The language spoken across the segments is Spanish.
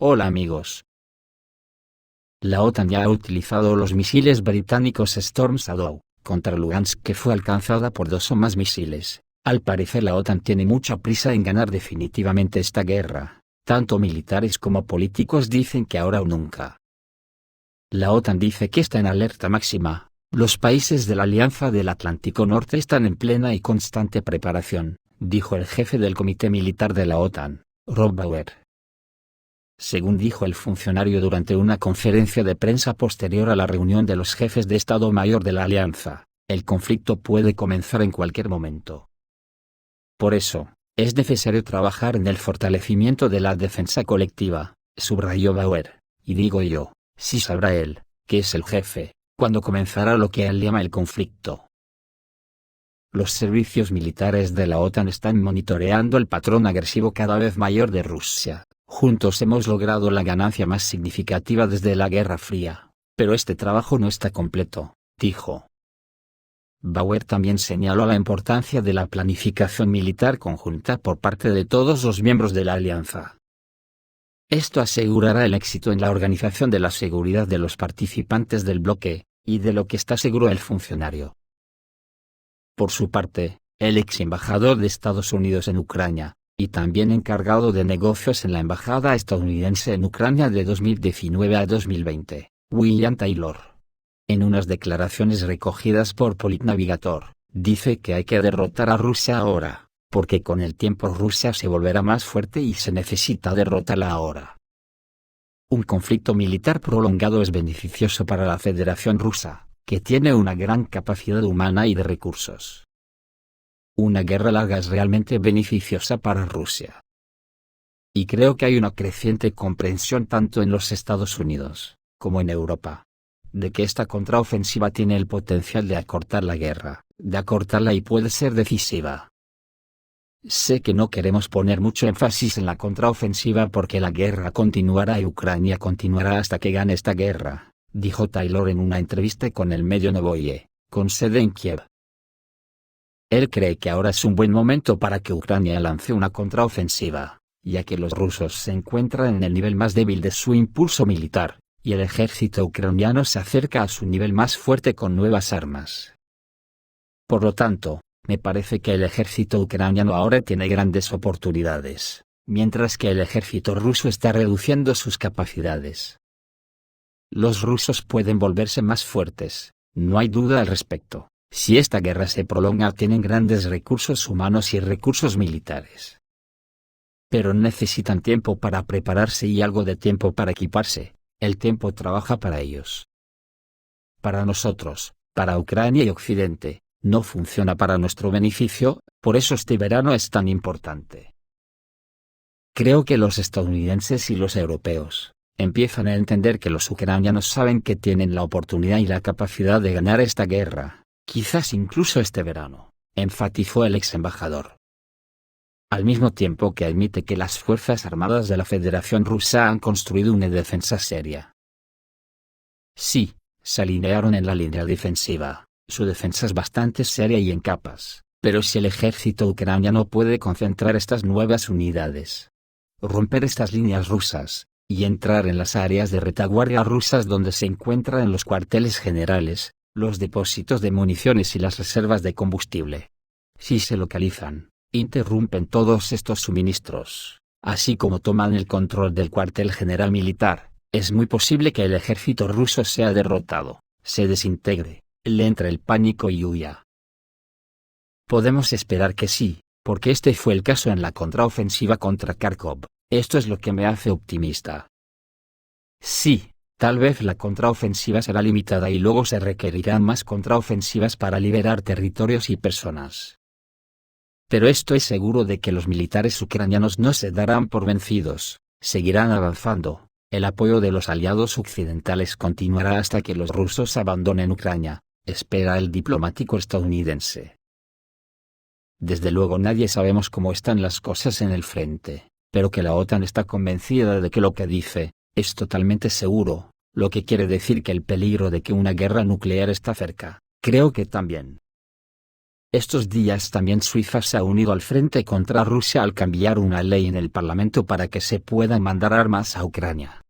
Hola amigos. La OTAN ya ha utilizado los misiles británicos Storm Shadow contra Lugansk, que fue alcanzada por 2 o más misiles. Al parecer la OTAN tiene mucha prisa en ganar definitivamente esta guerra. Tanto militares como políticos dicen que ahora o nunca. La OTAN dice que está en alerta máxima. Los países de la Alianza del Atlántico Norte están en plena y constante preparación, dijo el jefe del Comité Militar de la OTAN, Rob Bauer. Según dijo el funcionario durante una conferencia de prensa posterior a la reunión de los jefes de Estado Mayor de la Alianza, el conflicto puede comenzar en cualquier momento. Por eso, es necesario trabajar en el fortalecimiento de la defensa colectiva, subrayó Bauer, y digo yo, sí sabrá él, que es el jefe, cuando comenzará lo que él llama el conflicto. Los servicios militares de la OTAN están monitoreando el patrón agresivo cada vez mayor de Rusia. Juntos hemos logrado la ganancia más significativa desde la Guerra Fría, pero este trabajo no está completo, dijo. Bauer también señaló la importancia de la planificación militar conjunta por parte de todos los miembros de la alianza. Esto asegurará el éxito en la organización de la seguridad de los participantes del bloque, y de lo que está seguro el funcionario. Por su parte, el ex embajador de Estados Unidos en Ucrania, y también encargado de negocios en la embajada estadounidense en Ucrania de 2019 a 2020, William Taylor, en unas declaraciones recogidas por Politnavigator, dice que hay que derrotar a Rusia ahora, porque con el tiempo Rusia se volverá más fuerte y se necesita derrotarla ahora. Un conflicto militar prolongado es beneficioso para la Federación Rusa, que tiene una gran capacidad humana y de recursos. Una guerra larga es realmente beneficiosa para Rusia. Y creo que hay una creciente comprensión tanto en los Estados Unidos, como en Europa, de que esta contraofensiva tiene el potencial de acortar la guerra, de acortarla y puede ser decisiva. Sé que no queremos poner mucho énfasis en la contraofensiva porque la guerra continuará y Ucrania continuará hasta que gane esta guerra, dijo Taylor en una entrevista con el medio Novoye, con sede en Kiev. Él cree que ahora es un buen momento para que Ucrania lance una contraofensiva, ya que los rusos se encuentran en el nivel más débil de su impulso militar, y el ejército ucraniano se acerca a su nivel más fuerte con nuevas armas. Por lo tanto, me parece que el ejército ucraniano ahora tiene grandes oportunidades, mientras que el ejército ruso está reduciendo sus capacidades. Los rusos pueden volverse más fuertes, no hay duda al respecto. Si esta guerra se prolonga, tienen grandes recursos humanos y recursos militares. Pero necesitan tiempo para prepararse y algo de tiempo para equiparse. El tiempo trabaja para ellos. Para nosotros, para Ucrania y Occidente, no funciona para nuestro beneficio, por eso este verano es tan importante. Creo que los estadounidenses y los europeos empiezan a entender que los ucranianos saben que tienen la oportunidad y la capacidad de ganar esta guerra. Quizás incluso este verano, enfatizó el ex embajador. Al mismo tiempo que admite que las Fuerzas Armadas de la Federación Rusa han construido una defensa seria. Sí, se alinearon en la línea defensiva, su defensa es bastante seria y en capas, pero si el ejército ucraniano puede concentrar estas nuevas unidades, romper estas líneas rusas, y entrar en las áreas de retaguardia rusas donde se encuentran los cuarteles generales, los depósitos de municiones y las reservas de combustible. Si se localizan, interrumpen todos estos suministros, así como toman el control del cuartel general militar, es muy posible que el ejército ruso sea derrotado, se desintegre, le entre el pánico y huya. Podemos esperar que sí, porque este fue el caso en la contraofensiva contra Kharkov, esto es lo que me hace optimista. Sí. Tal vez la contraofensiva será limitada y luego se requerirán más contraofensivas para liberar territorios y personas. Pero estoy seguro de que los militares ucranianos no se darán por vencidos, seguirán avanzando, el apoyo de los aliados occidentales continuará hasta que los rusos abandonen Ucrania, espera el diplomático estadounidense. Desde luego nadie sabemos cómo están las cosas en el frente, pero que la OTAN está convencida de que lo que dice es totalmente seguro, lo que quiere decir que el peligro de que una guerra nuclear está cerca, creo que también. Estos días también Suiza se ha unido al frente contra Rusia al cambiar una ley en el Parlamento para que se puedan mandar armas a Ucrania.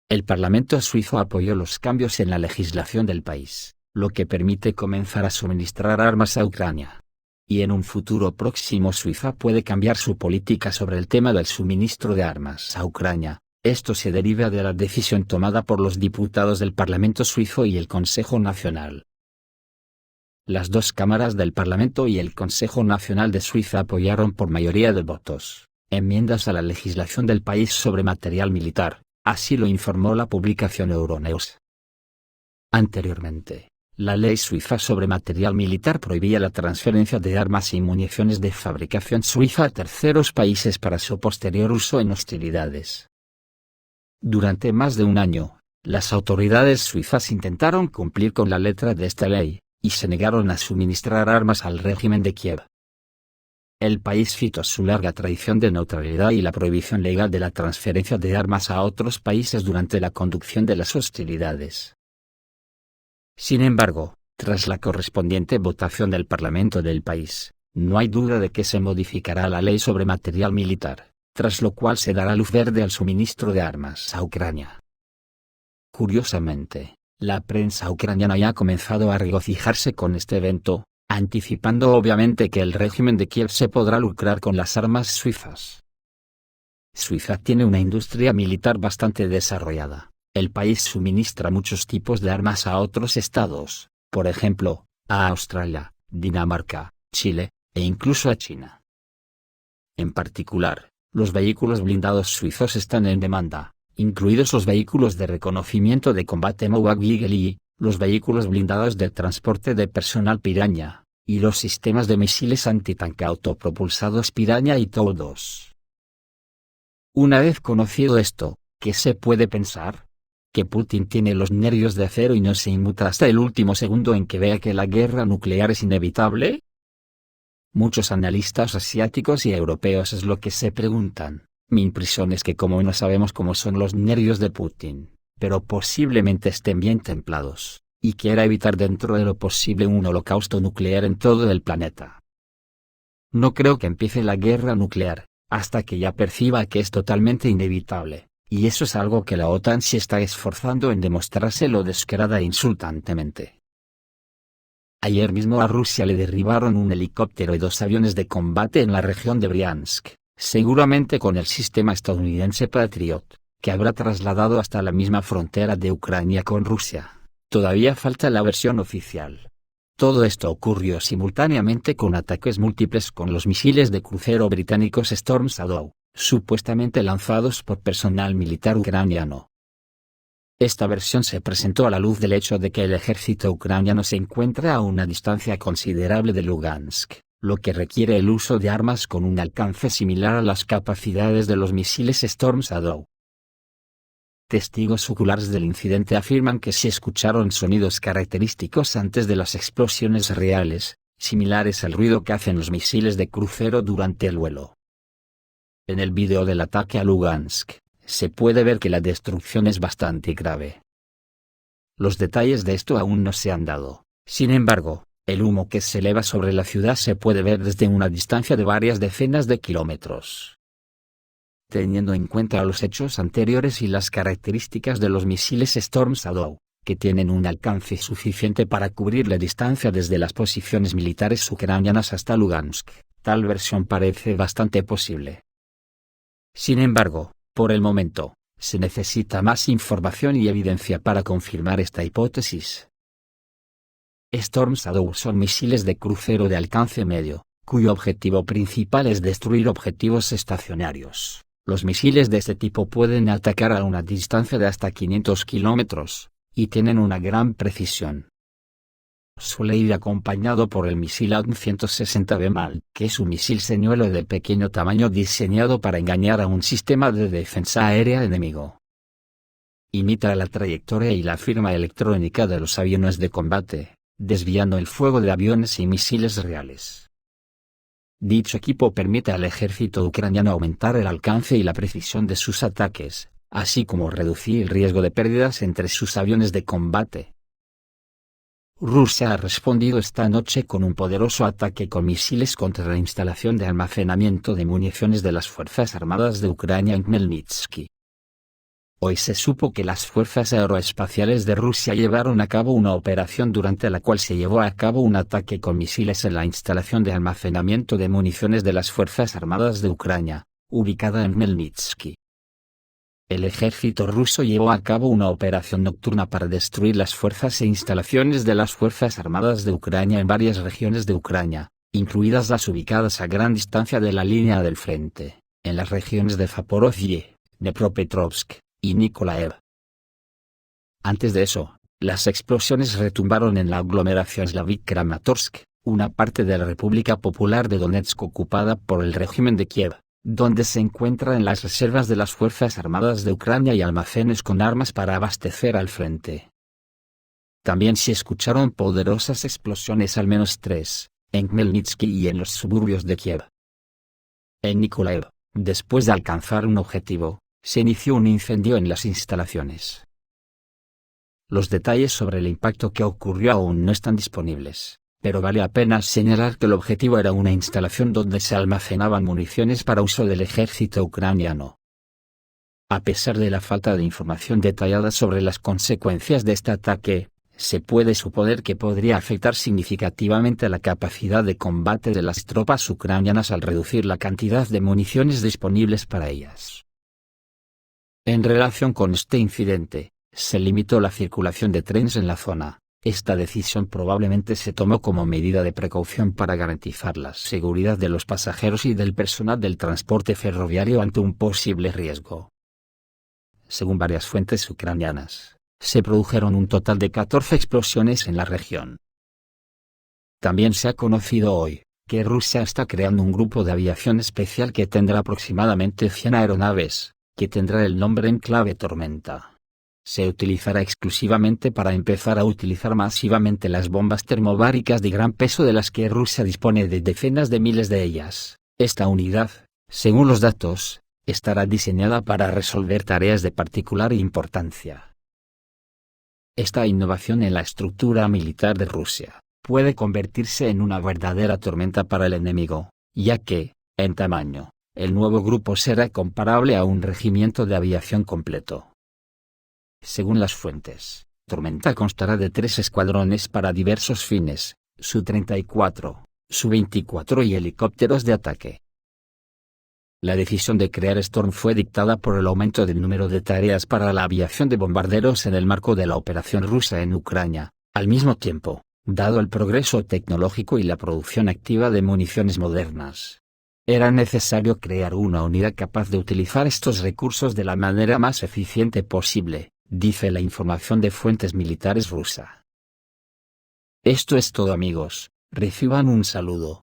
El Parlamento suizo apoyó los cambios en la legislación del país, lo que permite comenzar a suministrar armas a Ucrania. Y en un futuro próximo Suiza puede cambiar su política sobre el tema del suministro de armas a Ucrania. Esto se deriva de la decisión tomada por los diputados del Parlamento suizo y el Consejo Nacional. Las dos cámaras del Parlamento y el Consejo Nacional de Suiza apoyaron por mayoría de votos enmiendas a la legislación del país sobre material militar, así lo informó la publicación Euronews. Anteriormente, la ley suiza sobre material militar prohibía la transferencia de armas y municiones de fabricación suiza a terceros países para su posterior uso en hostilidades. Durante más de un año, las autoridades suizas intentaron cumplir con la letra de esta ley, y se negaron a suministrar armas al régimen de Kiev. El país citó su larga tradición de neutralidad y la prohibición legal de la transferencia de armas a otros países durante la conducción de las hostilidades. Sin embargo, tras la correspondiente votación del Parlamento del país, no hay duda de que se modificará la ley sobre material militar, tras lo cual se dará luz verde al suministro de armas a Ucrania. Curiosamente, la prensa ucraniana ya ha comenzado a regocijarse con este evento, anticipando obviamente que el régimen de Kiev se podrá lucrar con las armas suizas. Suiza tiene una industria militar bastante desarrollada. El país suministra muchos tipos de armas a otros estados, por ejemplo, a Australia, Dinamarca, Chile, e incluso a China. En particular, los vehículos blindados suizos están en demanda, incluidos los vehículos de reconocimiento de combate Mohawk Eagle y los vehículos blindados de transporte de personal Piranha, y los sistemas de misiles antitanque autopropulsados Piranha y TOW-2. Una vez conocido esto, ¿qué se puede pensar? Que Putin tiene los nervios de acero y no se inmuta hasta el último segundo en que vea que la guerra nuclear es inevitable. Muchos analistas asiáticos y europeos es lo que se preguntan. Mi impresión es que como no sabemos cómo son los nervios de Putin, pero posiblemente estén bien templados, y quiera evitar dentro de lo posible un holocausto nuclear en todo el planeta. No creo que empiece la guerra nuclear, hasta que ya perciba que es totalmente inevitable, y eso es algo que la OTAN se está esforzando en demostrárselo descarada e insultantemente. Ayer mismo a Rusia le derribaron un helicóptero y 2 aviones de combate en la región de Briansk, seguramente con el sistema estadounidense Patriot, que habrá trasladado hasta la misma frontera de Ucrania con Rusia. Todavía falta la versión oficial. Todo esto ocurrió simultáneamente con ataques múltiples con los misiles de crucero británicos Storm Shadow, supuestamente lanzados por personal militar ucraniano. Esta versión se presentó a la luz del hecho de que el ejército ucraniano se encuentra a una distancia considerable de Lugansk, lo que requiere el uso de armas con un alcance similar a las capacidades de los misiles Storm Shadow. Testigos oculares del incidente afirman que se escucharon sonidos característicos antes de las explosiones reales, similares al ruido que hacen los misiles de crucero durante el vuelo. En el vídeo del ataque a Lugansk, se puede ver que la destrucción es bastante grave. Los detalles de esto aún no se han dado, sin embargo, el humo que se eleva sobre la ciudad se puede ver desde una distancia de varias decenas de kilómetros. Teniendo en cuenta los hechos anteriores y las características de los misiles Storm Shadow, que tienen un alcance suficiente para cubrir la distancia desde las posiciones militares ucranianas hasta Lugansk, tal versión parece bastante posible. Sin embargo, por el momento, se necesita más información y evidencia para confirmar esta hipótesis. Storm Shadow son misiles de crucero de alcance medio, cuyo objetivo principal es destruir objetivos estacionarios. Los misiles de este tipo pueden atacar a una distancia de hasta 500 kilómetros, y tienen una gran precisión. Suele ir acompañado por el misil AIM-160 BMAL, que es un misil señuelo de pequeño tamaño diseñado para engañar a un sistema de defensa aérea enemigo. Imita la trayectoria y la firma electrónica de los aviones de combate, desviando el fuego de aviones y misiles reales. Dicho equipo permite al ejército ucraniano aumentar el alcance y la precisión de sus ataques, así como reducir el riesgo de pérdidas entre sus aviones de combate. Rusia ha respondido esta noche con un poderoso ataque con misiles contra la instalación de almacenamiento de municiones de las Fuerzas Armadas de Ucrania en Khmelnytsky. Hoy se supo que las Fuerzas Aeroespaciales de Rusia llevaron a cabo una operación durante la cual se llevó a cabo un ataque con misiles en la instalación de almacenamiento de municiones de las Fuerzas Armadas de Ucrania, ubicada en Khmelnytsky. El ejército ruso llevó a cabo una operación nocturna para destruir las fuerzas e instalaciones de las Fuerzas Armadas de Ucrania en varias regiones de Ucrania, incluidas las ubicadas a gran distancia de la línea del frente, en las regiones de Zaporozhye, Dnepropetrovsk y Nikolaev. Antes de eso, las explosiones retumbaron en la aglomeración Slavik-Kramatorsk, una parte de la República Popular de Donetsk ocupada por el régimen de Kiev, donde se encuentran las reservas de las Fuerzas Armadas de Ucrania y almacenes con armas para abastecer al frente. También se escucharon poderosas explosiones, al menos 3, en Khmelnytsky y en los suburbios de Kiev. En Nikolaev, después de alcanzar un objetivo, se inició un incendio en las instalaciones. Los detalles sobre el impacto que ocurrió aún no están disponibles, pero vale la pena señalar que el objetivo era una instalación donde se almacenaban municiones para uso del ejército ucraniano. A pesar de la falta de información detallada sobre las consecuencias de este ataque, se puede suponer que podría afectar significativamente la capacidad de combate de las tropas ucranianas al reducir la cantidad de municiones disponibles para ellas. En relación con este incidente, se limitó la circulación de trenes en la zona. Esta decisión probablemente se tomó como medida de precaución para garantizar la seguridad de los pasajeros y del personal del transporte ferroviario ante un posible riesgo. Según varias fuentes ucranianas, se produjeron un total de 14 explosiones en la región. También se ha conocido hoy que Rusia está creando un grupo de aviación especial que tendrá aproximadamente 100 aeronaves, que tendrá el nombre Enclave Tormenta. Se utilizará exclusivamente para empezar a utilizar masivamente las bombas termobáricas de gran peso de las que Rusia dispone de decenas de miles de ellas. Esta unidad, según los datos, estará diseñada para resolver tareas de particular importancia. Esta innovación en la estructura militar de Rusia puede convertirse en una verdadera tormenta para el enemigo, ya que, en tamaño, el nuevo grupo será comparable a un regimiento de aviación completo. Según las fuentes, Tormenta constará de 3 escuadrones para diversos fines, Su-34, Su-24 y helicópteros de ataque. La decisión de crear Storm fue dictada por el aumento del número de tareas para la aviación de bombarderos en el marco de la operación rusa en Ucrania. Al mismo tiempo, dado el progreso tecnológico y la producción activa de municiones modernas, era necesario crear una unidad capaz de utilizar estos recursos de la manera más eficiente posible, dice la información de fuentes militares rusa. Esto es todo, amigos, reciban un saludo.